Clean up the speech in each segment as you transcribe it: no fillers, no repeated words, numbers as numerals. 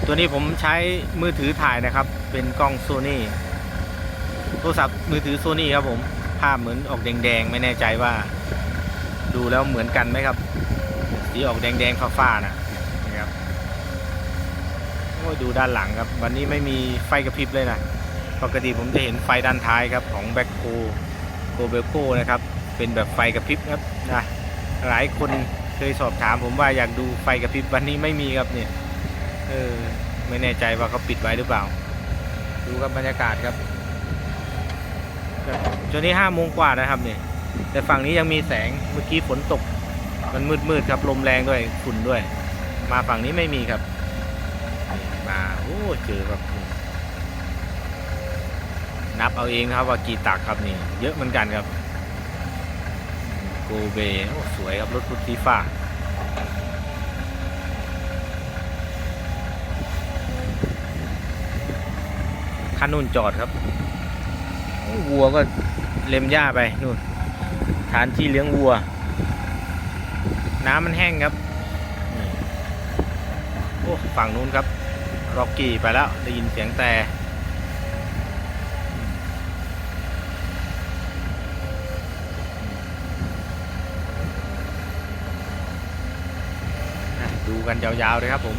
ตัวนี้ผมใช้มือถือถ่ายนะครับเป็นกล้องโซนี่โทรศัพท์มือถือโซนี่ครับผมภาพเหมือนออกแดงๆไม่แน่ใจว่าดูแล้วเหมือนกันไหมครับสีออกแดงๆฟ้าๆนะนี่ครับโอ้ยดูด้านหลังครับวันนี้ไม่มีไฟกระพริบเลยนะปกติผมจะเห็นไฟด้านท้ายครับของแบ็คโคเบลโกนะครับเป็นแบบไฟกระพริบครับนะหลายคนเคยสอบถามผมว่าอยากดูไฟกระพริบวันนี้ไม่มีครับเนี่ยไม่แน่ใจว่าเขาปิดไว้หรือเปล่าดูครับบรรยากาศครับจนนี้5 โมงกว่านะครับเนี่ยแต่ฝั่งนี้ยังมีแสงเมื่อกี้ฝนตกมันมืดครับลมแรงด้วยฝุ่นด้วยมาฝั่งนี้ไม่มีครับมาโอ้เจอครับนับเอาเองครับว่ากี่ตักครับนี่เยอะเหมือนกันครับโกเบโอ้สวยครับรถพุทธิฟ้าคันนู่นจอดครับวัวก็เล็มหญ้าไปนู่นฐานที่เลี้ยงวัวน้ำมันแห้งครับโอ้ฝั่งนู้นครับร็อกกี้ไปแล้วได้ยินเสียงแต่ดูกันยาวๆเลยครับผม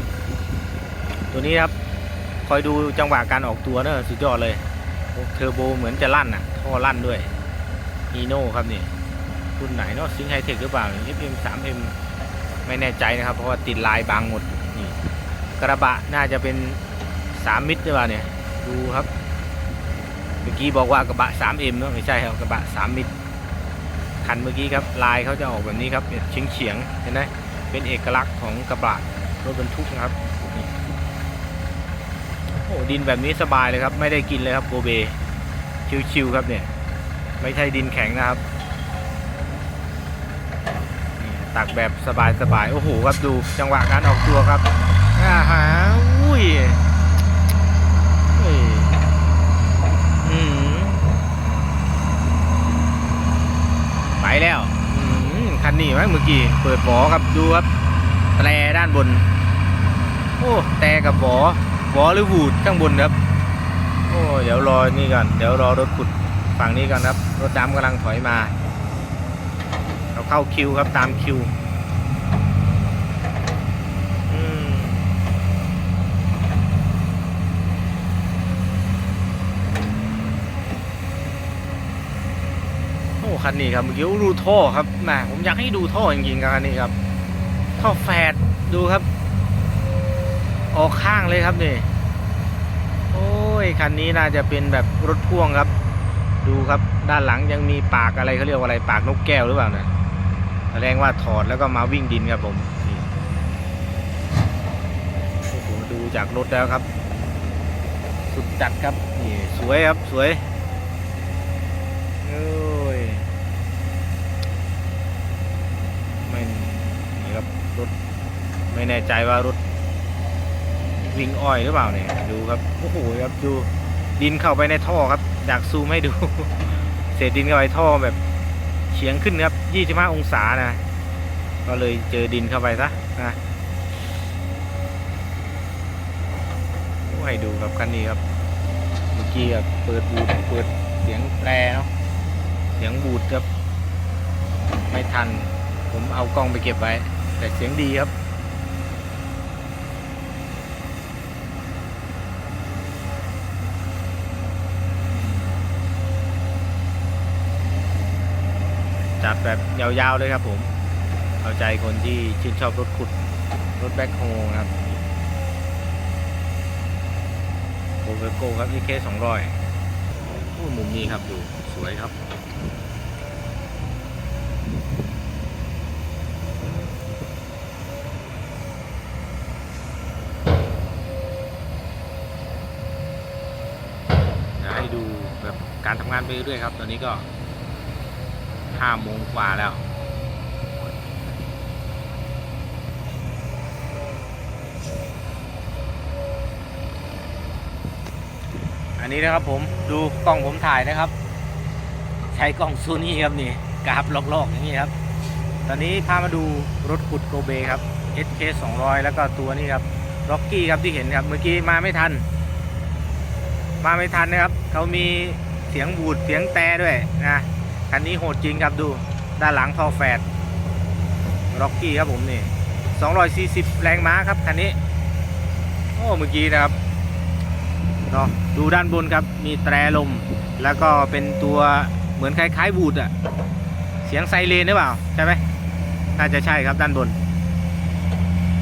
ตัวนี้ครับคอยดูจังหวะการออกตัวเนอะสุดยอดเลยเทอร์โบเหมือนจะลั่นอ่ะท่อลั่นด้วยฮีโน่ครับนี่รุ่นไหนเนาะซิงไฮเทคหรือเปล่า FM 3M ไม่แน่ใจนะครับเพราะว่าติดลายบางหมดนี่กระบะน่าจะเป็น3 มิตรหรือเปล่าเนี่ยดูครับเมื่อกี้บอกว่ากระบะ 3M เนาะไม่ใช่ครับกระบะ3 มิตรคันเมื่อกี้ครับลายเขาจะออกแบบนี้ครับเนี่ยเฉียงเห็นไหมเป็นเอกลักษณ์ของกระบะรถบรรทุกนะครับโอ้ดินแบบนี้สบายเลยครับไม่ได้กินเลยครับโกเบชิวๆครับเนี่ยไม่ใช่ดินแข็งนะครับตักแบบสบายๆโอ้โหครับดูจังหวะการออกตัวครับอุ้ยไปแล้วคันนี้มั้งเมื่อกี้เปิดบอครับดูครับแตรด้านบนโอ้แต่กับบอหรือวูดข้างบนครับโอ้เดี๋ยวรอนี่ก่อนเดี๋ยวรอรถขุดฝั่งนี้ก่อนครับรถดำกำลังถอยมาเราเข้าคิวครับตามคิวโอ้คันนี้ครับเมื่อกี้ดูท่อครับแหมผมอยากให้ดูท่อจริงๆครับคันนี้ครับท่อแฝดดูครับออกข้างเลยครับนี่โอ้ยคันนี้น่าจะเป็นแบบรถพ่วงครับดูครับด้านหลังยังมีปากอะไรเขาเรียกว่าอะไรปากนกแก้วหรือเปล่านะแสดงว่าถอดแล้วก็มาวิ่งดินครับผมนี่โอ้โหดูจากรถแล้วครับสุดจัดครับนี่สวยครับสวยโอ้ยไม่นี่ครับรถไม่แน่ใจว่ารถวิ่งอ้อยหรือเปล่าเนี่ยดูครับโอ้โหครับดูดินเข้าไปในท่อครับอยากซูมให้ดู เศษดินเข้าไปท่อแบบเฉียงขึ้นครับ25 องศานะก็เลยเจอดินเข้าไปซะนะให้ดูครับคันนี้ครับเมื่อกี้เปิดบูดเปิดเสียงแตรเนาะเสียงบูดครับไม่ทันผมเอากล้องไปเก็บไว้แต่เสียงดีครับจัดแบบยาวๆเลยครับผมเอาใจคนที่ชื่นชอบรถขุดรถแบ็คโฮครับโกเวโก้ครับ EK 200มุมนี้ครับดูสวยครับจะให้ดูแบบการทำงานไปเรื่อยครับตอนนี้ก็5 โมงกว่าแล้วอันนี้นะครับผมดูกล้องผมถ่ายนะครับใช้กล้องซูนี่ครับนี่กราฟลอกๆอย่างนี้ครับตอนนี้พามาดูรถขุดโกเบครับ SK 200แล้วก็ตัวนี้ครับ ร็อกกี้ครับที่เห็นครับเมื่อกี้มาไม่ทันนะครับเขามีเสียงบูดเสียงแต่ด้วยนะคันนี้โหดจริงครับดูด้านหลังท่อแฝดร็อกกี้ครับผมนี่240แรงม้าครับคันนี้โอ้เมื่อกี้นะครับเนาะดูด้านบนครับมีแตรลมแล้วก็เป็นตัวเหมือนคล้ายๆบูดอะเสียงไซเรนหรือเปล่าใช่ไหมน่าจะใช่ครับด้านบน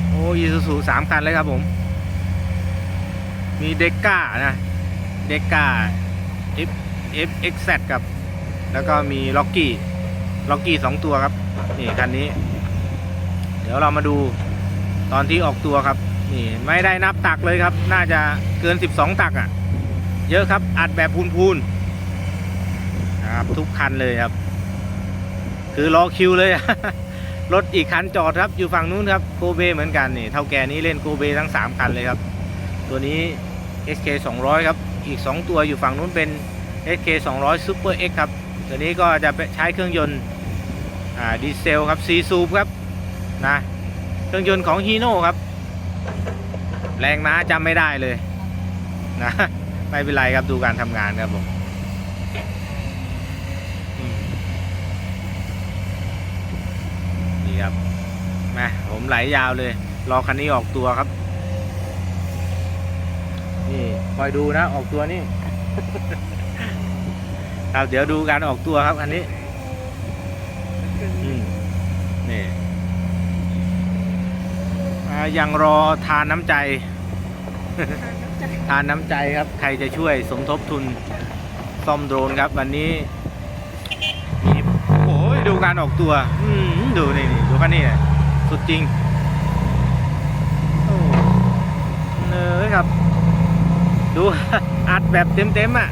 โอ้อีซูซู3คันเลยครับผมมีเด็กก้านะเด็กก้า FXZ กับแล้วก็มีล็อกกี้2ตัวครับนี่คันนี้เดี๋ยวเรามาดูตอนที่ออกตัวครับนี่ไม่ได้นับตักเลยครับน่าจะเกิน12ตักอ่ะเยอะครับอัดแบบพูนครับทุกคันเลยครับคือรอคิวเลย รถอีกคันจอดครับอยู่ฝั่งนู้นครับโกเบเหมือนกันนี่เท่าแก่นี้เล่นโกเบทั้ง3คันเลยครับตัวนี้ SK 200ครับอีก2ตัวอยู่ฝั่งนู้นเป็น SK 200 Super X ครับตัวนี้ก็จะใช้เครื่องยนต์ดีเซลครับ4สูบครับนะเครื่องยนต์ของฮีโน่ครับแรงม้าจำไม่ได้เลยนะไม่เป็นไรครับดูการทำงานครับผมนี่ครับมาผมไหลยาวเลยรอคันนี้ออกตัวครับนี่คอยดูนะออกตัวนี่ ครับเดี๋ยวดูการออกตัวครับคันนี้นี่ยังรอทานน้ำใจ ทานน้ำใจครับใครจะช่วยสมทบทุนซ่อมโดรนครับวันนี้มีโอ้ยดูการออกตัวดูนี่ดูคันนี้สุดจริงโอ้เนยครับดู อัดแบบเต็มอ่ะ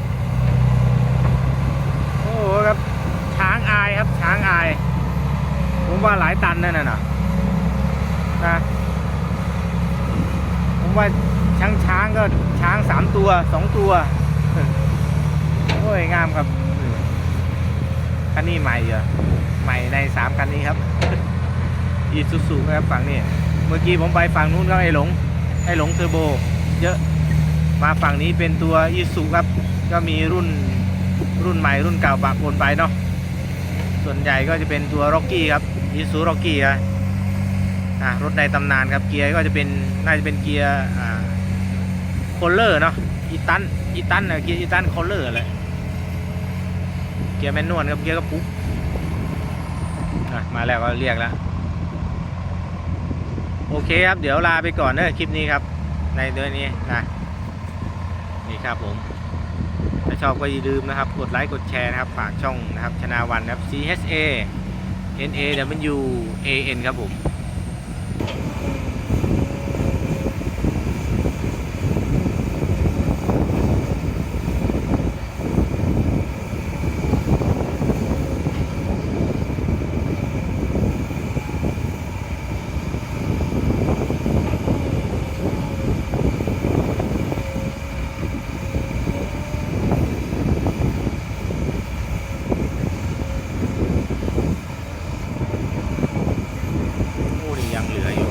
โอ้ครับช้างอายครับช้างอายผมว่าหลายตันนั่นน่ะนะผมว่าช้างก็ช้าง3ตัว2ตัวโอ้ยงามครับคันนี้ใหม่เหรอใหม่ใน3คันนี้ครับอีซูซูครับฝั่งนี้เมื่อกี้ผมไปฝั่งนู้นก็ไอ้หลงเทอร์โบเยอะมาฝั่งนี้เป็นตัวอีซูครับก็มีรุ่นใหม่รุ่นเก่าปะปนไปเนาะส่วนใหญ่ก็จะเป็นตัวร็อกกี้ครับอีซูร็อกกี้รถในตำนานครับเกียร์ก็จะเป็นน่าจะเป็นเกียร์โคลเลอร์เนาะอีตันเกียร์อีตันโคลเลอร์อะไรเกียร์แมนนวลครับเกียร์กระปุกมาแล้วก็เรียกแล้วโอเคครับเดี๋ยวลาไปก่อนเนอะคลิปนี้ครับในเดือนนี้นี่ครับผมถ้าชอบก็อย่าลืมนะครับกดไลค์กดแชร์นะครับฝากช่องนะครับชนาวันครับ CHANAWAN ครับผมยังเหลืออยู่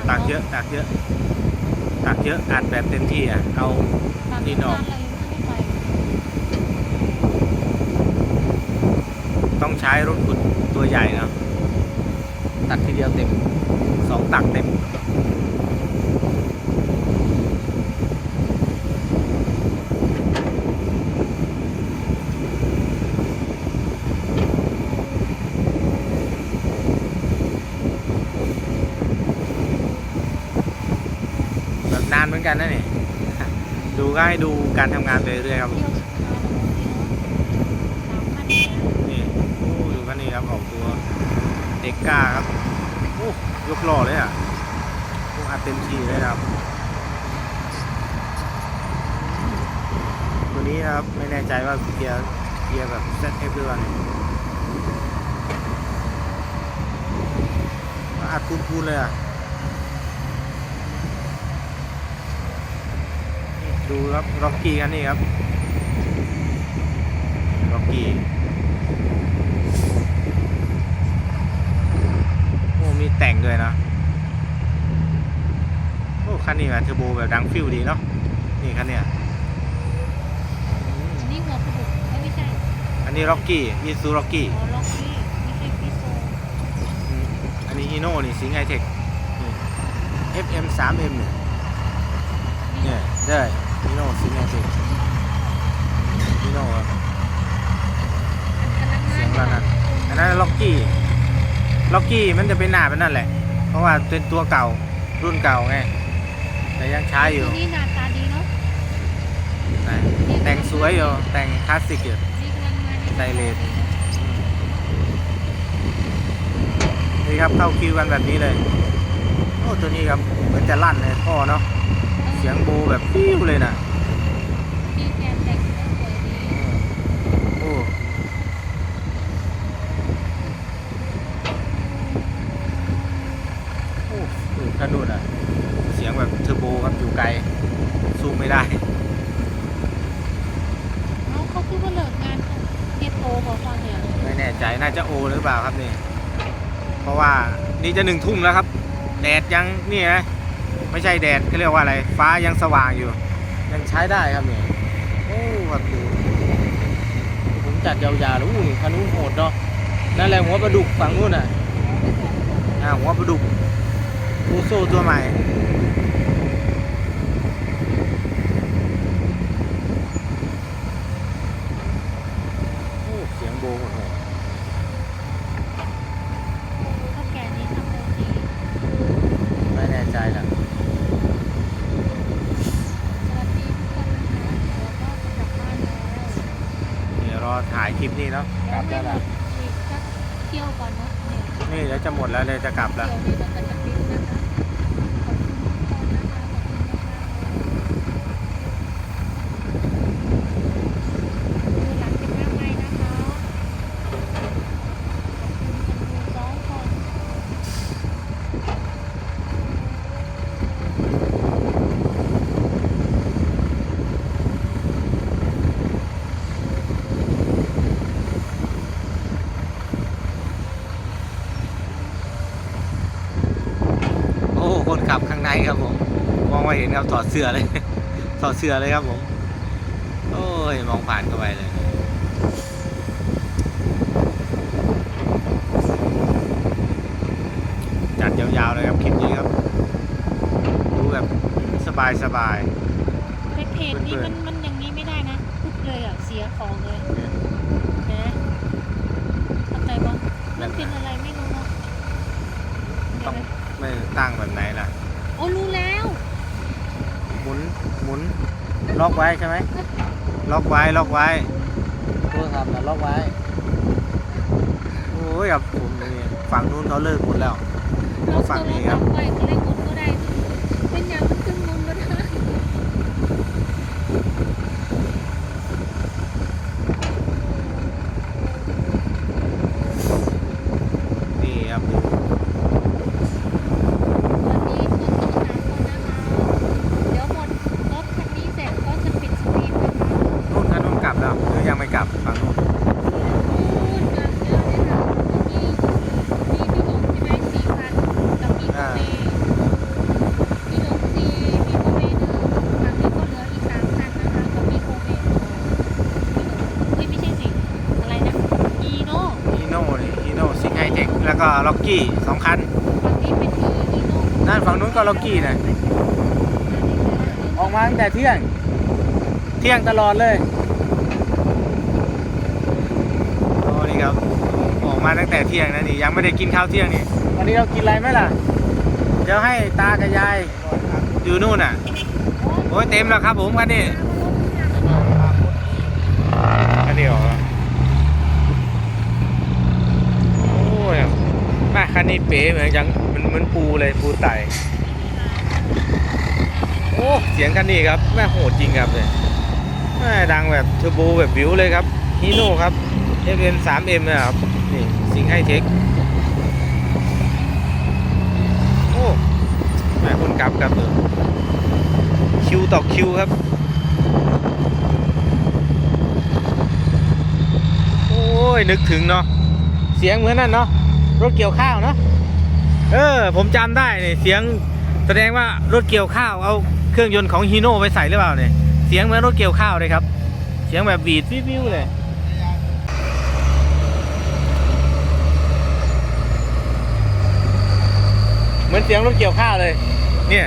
ตักเยอะอัดแบบเต็มที่เอาดินออกต้องใช้รถขุดตัวใหญ่นะตักทีเดียวเต็ม2ตักเต็มนานเหมือนกันนะนี่ ดูก็ให้ดูการทำงานไปเรื่อยครับนี่ดูกันนี่ครับออกตัวเด็กก้าครับยกล้อเลยอัดเต็มที่เลยครับตัวนี้นะครับไม่แน่ใจว่าเกียร์แบบ ZF หรือเปล่าอัดพูนๆเลย ดูครับล็อกกี้คันนี้ครับล็อกกี้โอ้มีแต่งด้วยนะโอ้คันนี้แบบเทอร์โบแบบดังฟิวดีเนาะนี่คันเนี้ย อันนี้หัวกระดูกไม่ใช่ อันนี้ล็อกกี้อีซูล็อกกี้ อ๋อล็อกกี้ไม่ใช่พิโซ อันนี้ฮีโน่นี่สิงห์ไฮเทค FM 3M เนี่ยได้ฮีโน่สิงห์ไฮเทคฮีโน่ครับเสียงระนาดอันนั้นล็อกกี้มันจะเป็นหน้าเป็นนั่นแหละเพราะว่าเป็นตัวเก่ารุ่นเก่าไงแต่ยังใช้อยู่ นี่หน้าตาดีเนาะ นะแต่งสวยอยู่แต่งคลาสสิกอยู่ นี่กำลังมา ไดเลส นี่ครับเข้าคิวกันแบบนี้เลยโอ้ตัวนี้ครับเหมือนจะลั่นเลยท่อเนาะเสียงโบแบบฟิวเลยนะ มีแกนแต่งสวยดี โอ้โอ้กระโดดอ่ะเสียงแบบเทอร์โบครับอยู่ไกลสู้ไม่ได้ เขาคือว่าเลิกงานเฮ็ดโตบอกฟังเนี่ย ไม่แน่ใจน่าจะโอหรือเปล่าครับนี่เพราะว่านี่จะ1 ทุ่มแล้วครับแดดยังนี่นะไม่ใช่แดดเขาเรียกว่าอะไรฟ้ายังสว่างอยู่ยังใช้ได้ครับนี่โอ้ครับดูผมจัดยาวๆแล้วอู้คันนู้นโหดเนาะนั่นแหละหัวปลาดุกฝั่งนู้นน่ะหัวปลาดุกฟูโซ่ตัวใหม่โอ้เสียงโบโหด ถ้าแกนนี้ทำโอที ไม่แน่ใจนะ สวัสดีทุกคนนะคะเราก็จะกลับบ้านแล้ว เดี๋ยวรอถ่ายคลิปนี้เนาะกลับแล้วล่ะ อีกสักเที่ยวก่อนเนาะเนี่ย นี่เดี๋ยวจะหมดแล้วเลยจะกลับแล้ว เดี๋ยวนี้เราก็จะปิดนะคะขอบคุณทุกคนนะคะขอบคุณมากๆเลยดูหลังเป็นหน้าไม้นะคะขอบคุณคนดู2 คน โอ้คนขับข้างในครับผมมองไม่เห็นครับถอดเสื้อเลย ถอดเสื้อเลยครับผมโอ้ยมองผ่านเข้าไปเลยจัดยาวๆเลยครับคลิปนี้ครับดูแบบสบาย ในเพจนี้มันอย่างนี้ไม่ได้นะปุ๊บเลยอ่ะเสียของเลยนะเข้าใจปะมันเป็นอะไรไม่รู้เนาะ ๆต้องไม่ตั้งแบบไหนล่ะ โอ้รู้แล้ว หมุนล็อกไว้ใช่ไหมล็อกไว้โทรศัพท์นะล็อกไว้โอ้ยครับผมนี่ฝั่งนู้นเขาเลิกหมดแล้ว เรา ฝั่งนี้ครับ ไว้ก็ได้หมุนก็ได้เป็นอย่างมันขึ้นมุนก็ได้ นี่ครับ วันนี้ฝนตกหนักคนนะคะเดี๋ยวหมดรถคันนี้เสร็จก็จะปิดสตรีมนะคะ นู่นคันนู้นกลับแล้วหรือยังไม่กลับฝั่งนู้น พูดกันเยอะเลยค่ะมีพี่หลงใช่ไหม4,000กับมีโคเมพี่หลง4มีโคเม1ฝั่งนี้ก็เหลืออีก3,000นะคะกับมีโคเมพี่หลงไม่ใช่สิอะไรนะอีโน่ ฮีโน่นี่ฮีโน่ซิงไฮเทคแล้วก็ล็อกกี้2 คัน ฝั่งนี้เป็นอีโน่ นั่นฝั่งนู้นก็ล็อกกี้นะออกมาตั้งแต่เที่ยงตลอดเลยโอ้นี่ครับออกมาตั้งแต่เที่ยงนะนี่ยังไม่ได้กินข้าวเที่ยงนี่วันนี้เรากินอะไรไหมล่ะเดี๋ยวให้ตากับยายอยู่นู่นน่ะโอ้ยเต็มแล้วครับผมคันนี้คันนี้ออกแล้วโอ้ยแม่คันนี้เป๋เหมือนจังเหมือนปูเลยปูไต่โอ้เสียงคันนี้ครับแม่โหดจริงครับเลยแม่ดังแบบเทอร์โบแบบวิวเลยครับฮีโน่ครับ FM 3M นะครับนี่สิงห์ไฮเทคโอ้แม่คนกลับครับคิวต่อคิวครับ ยนึกถึงเนาะเสียงเหมือนนั่นเนาะรถเกี่ยวข้าวเนาะผมจำได้เนี่ยเสียงแสดงว่ารถเกี่ยวข้าวเอาเครื่องยนต์ของฮีโน่ไปใส่หรือเปล่าเนี่ยเสียงเหมือนรถเกี่ยวข้าวเลยครับเสียงแบบบีดวิวๆเลยเหมือนเสียงรถเกี่ยวข้าวเลยเนี่ย